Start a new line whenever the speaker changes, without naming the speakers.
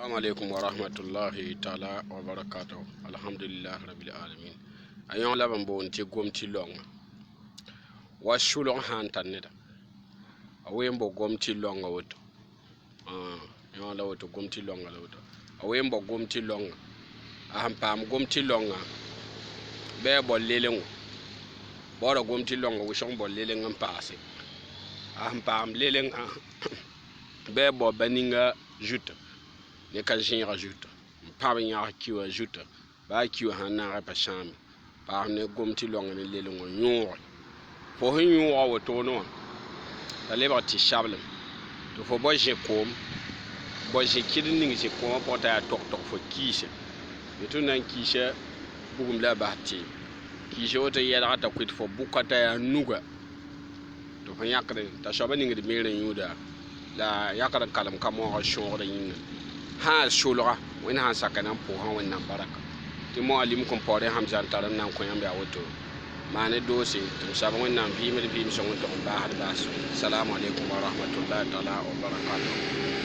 Assalamu alaikum wa rahmatullahi ta'ala wa barakatuh. Alhamdulillah rabbil alamin. Ayon laban bo nti gomti longa. Wa shulong hantan neda. Awembo gomti longa woto. Yon la woto gomti longa la woto. Awembo gomti longa. Ahampam gomti longa. Be bo lelengo. Bora gomti longa wishong bo lelenga mpase. Ahampam lelenga. Be bo baninga juta. Ne ka jin rajoute pa ya kiwa juta ba kiwa hana pa sham pa ne gomti longa ne lele ngo nyor fo hin nyor wo to no ta le ba ti shablem to fo bo je kom bo je kidin je kom po ta tok tok fo kise to nan kise bugum la ba ti kise o to yela ta kwit fo bukata ya nuga to fa yakre ta shoba ningi de mere yuda la yakra kalam kamo shore yin ha shulra wen han sakana po han wen nan baraka ti mo alim ko pore hamzan taram nan ko yambe awoto mane dosi to sabon wen nan bi mi so won to ba har bas assalamu alaikum wa rahmatullahi ta'ala wa barakatuh.